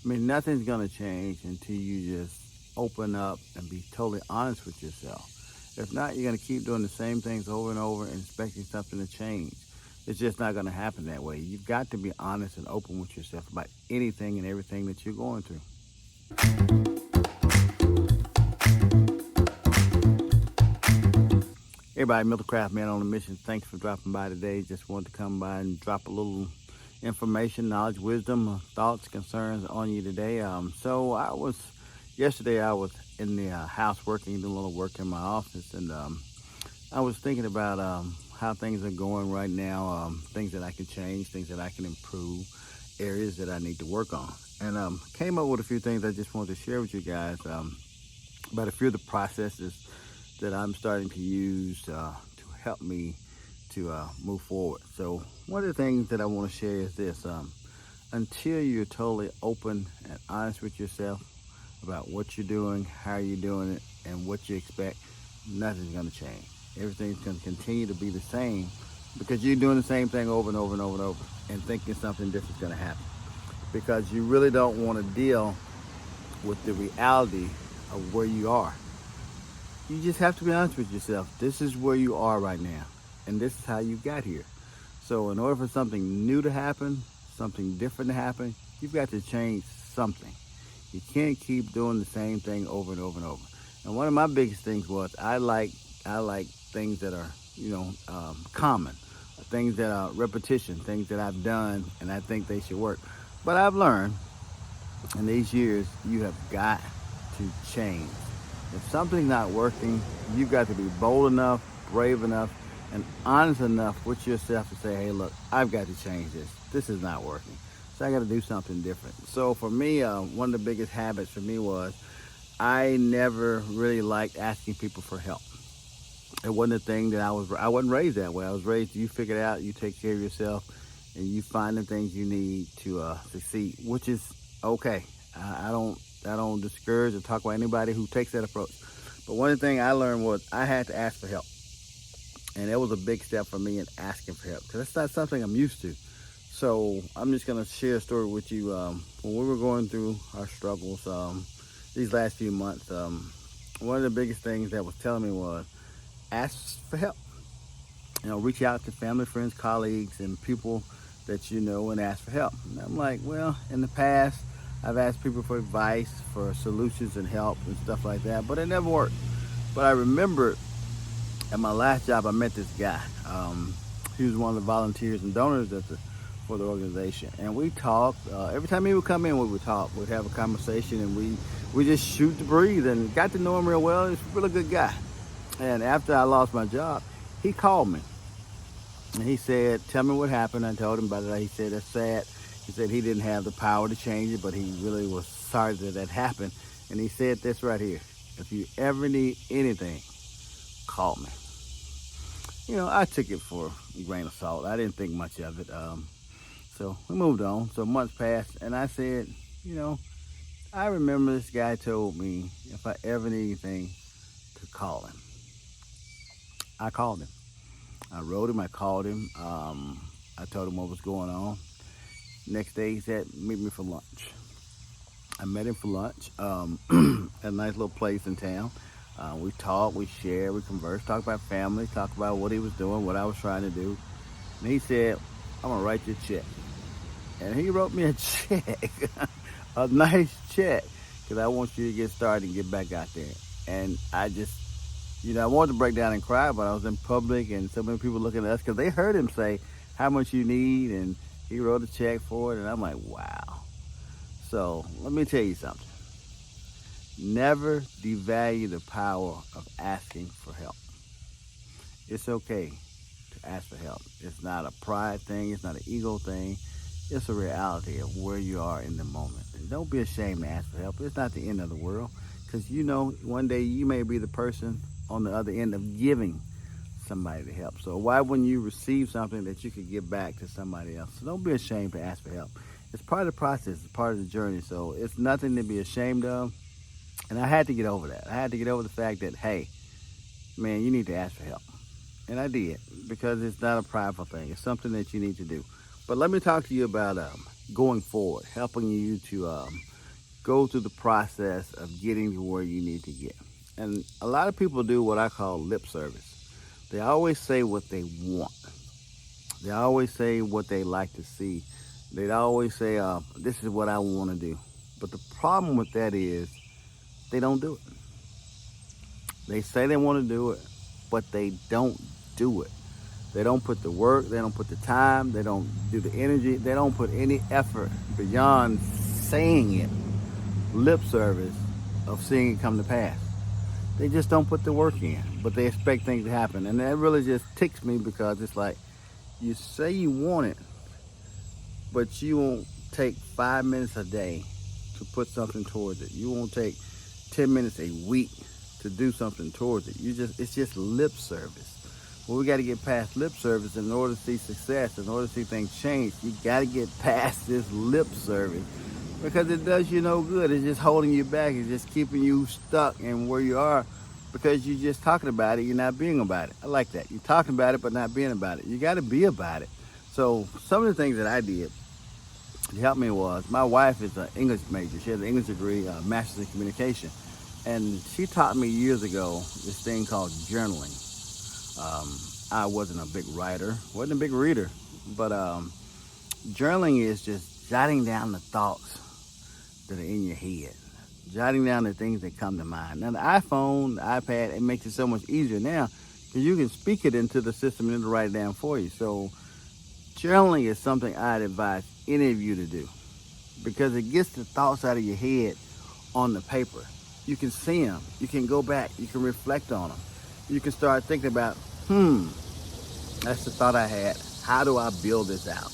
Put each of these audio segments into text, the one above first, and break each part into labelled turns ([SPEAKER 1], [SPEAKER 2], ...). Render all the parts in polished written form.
[SPEAKER 1] I mean, nothing's gonna change until you just open up and be totally honest with yourself. If not, you're gonna keep doing the same things over and over and expecting something to change. It's just not gonna happen that way. You've got to be honest and open with yourself about anything and everything that you're going through. Everybody, MiltonCraft man on a mission. Thanks for dropping by today. Just wanted to come by and drop a little information, knowledge, wisdom, thoughts, concerns on you today. Yesterday I was in the house working, doing a little work in my office, and I was thinking about how things are going right now, things that I can change, things that I can improve, areas that I need to work on. And came up with a few things I just wanted to share with you guys about a few of the processes that I'm starting to use to help me to move forward. So one of the things that I want to share is this. Until you're totally open and honest with yourself about what you're doing, how you're doing it, and what you expect, nothing's going to change. Everything's going to continue to be the same because you're doing the same thing over and over and over and over and thinking something different is going to happen, because you really don't want to deal with the reality of where you are. You just have to be honest with yourself. This is where you are right now, and this is how you got here. So in order for something new to happen, something different to happen, you've got to change something. You can't keep doing the same thing over and over and over. And one of my biggest things was I like things that are, common, things that are repetition, things that I've done and I think they should work. But I've learned in these years, you have got to change. If something's not working, you've got to be bold enough, brave enough, and honest enough with yourself to say, hey, look, I've got to change this. This is not working. So I got to do something different. So for me, one of the biggest habits for me was I never really liked asking people for help. It wasn't a thing that I wasn't raised that way. I was raised, you figure it out, you take care of yourself, and you find the things you need to succeed, which is okay. I don't discourage or talk about anybody who takes that approach. But one thing I learned was I had to ask for help. And it was a big step for me in asking for help, because that's not something I'm used to. So I'm just going to share a story with you. When we were going through our struggles these last few months, one of the biggest things that was telling me was ask for help. Reach out to family, friends, colleagues, and people that you know and ask for help. And I'm like, well, in the past, I've asked people for advice, for solutions and help and stuff like that, but it never worked. But I remember at my last job, I met this guy. He was one of the volunteers and donors for the organization. And we talked. Every time he would come in, we would talk. We'd have a conversation, and we just shoot the breeze and got to know him real well. He's a really good guy. And after I lost my job, he called me. And he said, tell me what happened. I told him about it. He said, that's sad. He said he didn't have the power to change it, but he really was sorry that happened. And he said this right here: if you ever need anything, call me. I took it for a grain of salt. I didn't think much of it. So we moved on. So months passed, and I said, I remember this guy told me if I ever need anything to call him. I called him. I wrote him. I called him. I told him what was going on. Next day, he said, meet me for lunch. I met him for lunch at a nice little place in town. We talked, we shared, we conversed, talked about family, talked about what he was doing, what I was trying to do. And he said, I'm going to write you a check. And he wrote me a check, a nice check, because I want you to get started and get back out there. And I just, I wanted to break down and cry, but I was in public and so many people looking at us because they heard him say how much you need, and he wrote a check for it. And I'm like, wow. So let me tell you something. Never devalue the power of asking for help. It's okay to ask for help. It's not a pride thing. It's not an ego thing. It's a reality of where you are in the moment. And don't be ashamed to ask for help. It's not the end of the world, because one day you may be the person on the other end of giving somebody the help. So why wouldn't you receive something that you could give back to somebody else? So don't be ashamed to ask for help. It's part of the process. It's part of the journey. So it's nothing to be ashamed of. And I had to get over that. I had to get over the fact that, hey, man, you need to ask for help. And I did, because it's not a prideful thing. It's something that you need to do. But let me talk to you about going forward, helping you to go through the process of getting to where you need to get. And a lot of people do what I call lip service. They always say what they want. They always say what they like to see. They'd always say, this is what I want to do. But the problem with that is they don't do it. They say they want to do it, but they don't do it. They don't put the work, they don't put the time, they don't do the energy, they don't put any effort beyond saying it, lip service of seeing it come to pass. They just don't put the work in, but they expect things to happen. And that really just ticks me because it's like, you say you want it, but you won't take 5 minutes a day to put something towards it. You won't take 10 minutes a week to do something towards it. It's just lip service. Well, we got to get past lip service in order to see success, in order to see things change. You got to get past this lip service because it does you no good. It's just holding you back. It's just keeping you stuck in where you are because you're just talking about it. You're not being about it. I like that. You're talking about it, but not being about it. You got to be about it. So some of the things that I did to help me was, my wife is an English major. She has an English degree, master's in communication. And she taught me years ago this thing called journaling. I wasn't a big writer, wasn't a big reader, but journaling is just jotting down the thoughts that are in your head, jotting down the things that come to mind. Now the iPhone, the iPad, it makes it so much easier now because you can speak it into the system and it'll write it down for you. So journaling is something I'd advise any of you to do because it gets the thoughts out of your head on the paper. You can see them, you can go back, you can reflect on them. You can start thinking about, that's the thought I had. How do I build this out?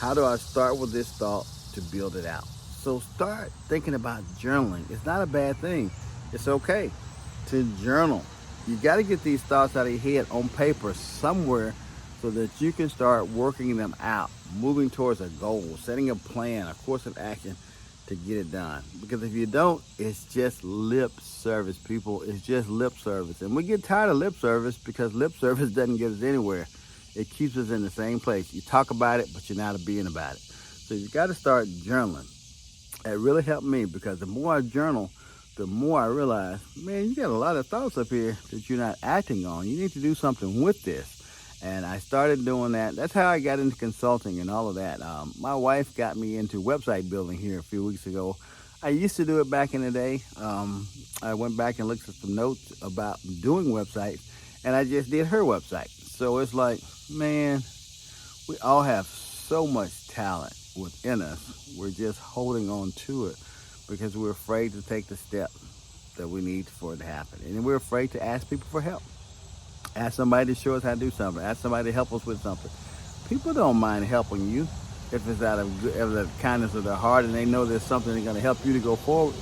[SPEAKER 1] How do I start with this thought to build it out? So start thinking about journaling. It's not a bad thing. It's okay to journal. You got to get these thoughts out of your head on paper somewhere so that you can start working them out, moving towards a goal, setting a plan, a course of action to get it done. Because if you don't, it's just lip service, people. It's just lip service. And we get tired of lip service because lip service doesn't get us anywhere. It keeps us in the same place. You talk about it, but you're not being about it. So you got to start journaling. It really helped me because the more I journal, the more I realize, man, you got a lot of thoughts up here that you're not acting on. You need to do something with this. And I started doing that. That's how I got into consulting and all of that. My wife got me into website building here a few weeks ago. I used to do it back in the day. I went back and looked at some notes about doing websites, and I just did her website. So it's like, man, we all have so much talent within us. We're just holding on to it because we're afraid to take the step that we need for it to happen. And we're afraid to ask people for help. Ask somebody to show us how to do something. Ask somebody to help us with something. People don't mind helping you if it's out of the kindness of their heart and they know there's something that's going to help you to go forward.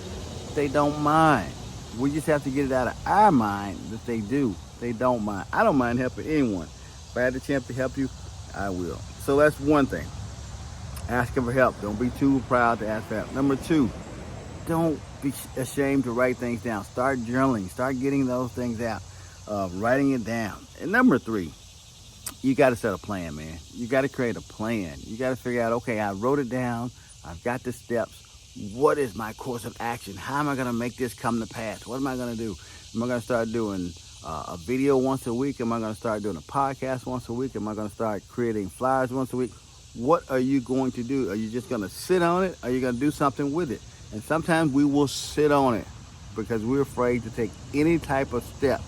[SPEAKER 1] They don't mind. We just have to get it out of our mind that they do. They don't mind. I don't mind helping anyone. If I had the chance to help you, I will. So that's one thing. Asking for help. Don't be too proud to ask for help. Number 2, don't be ashamed to write things down. Start journaling. Start getting those things out. Writing it down. And number 3, you got to set a plan, man. You got to create a plan. You got to figure out, okay, I wrote it down. I've got the steps. What is my course of action? How am I going to make this come to pass? What am I going to do? Am I going to start doing a video once a week? Am I going to start doing a podcast once a week? Am I going to start creating flyers once a week? What are you going to do? Are you just going to sit on it? Or are you going to do something with it? And sometimes we will sit on it because we're afraid to take any type of step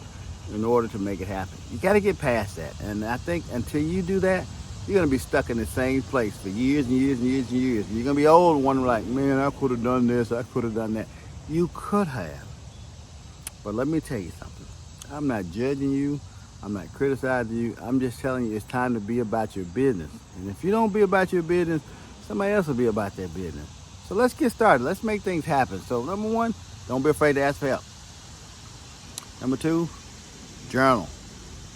[SPEAKER 1] in order to make it happen. You got to get past that. And I think until you do that, you're going to be stuck in the same place for years and years and years and years. And you're going to be old and wondering like, man, I could have done this, I could have done that. You could have. But let me tell you something. I'm not judging you. I'm not criticizing you. I'm just telling you it's time to be about your business. And if you don't be about your business, somebody else will be about their business. So let's get started. Let's make things happen. So number 1, don't be afraid to ask for help. Number 2, journal.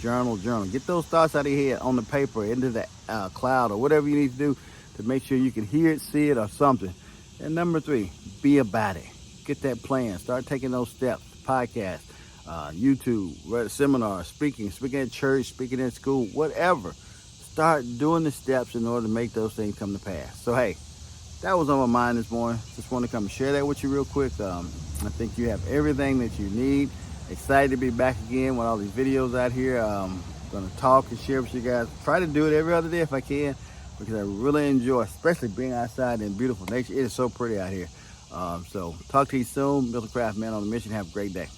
[SPEAKER 1] Journal. Get those thoughts out of your head on the paper, into the cloud, or whatever you need to do to make sure you can hear it, see it, or something. And number 3, be about it. Get that plan. Start taking those steps. Podcast, YouTube, seminars, speaking at church, speaking at school, whatever. Start doing the steps in order to make those things come to pass. So, hey, that was on my mind this morning. Just want to come share that with you real quick. I think you have everything that you need. Excited to be back again with all these videos out here. Gonna talk and share with you guys. Try to do it every other day if I can, because I really enjoy, especially being outside in beautiful nature. It is so pretty out here. So talk to you soon. MiltonCraft, man on a mission. Have a great day.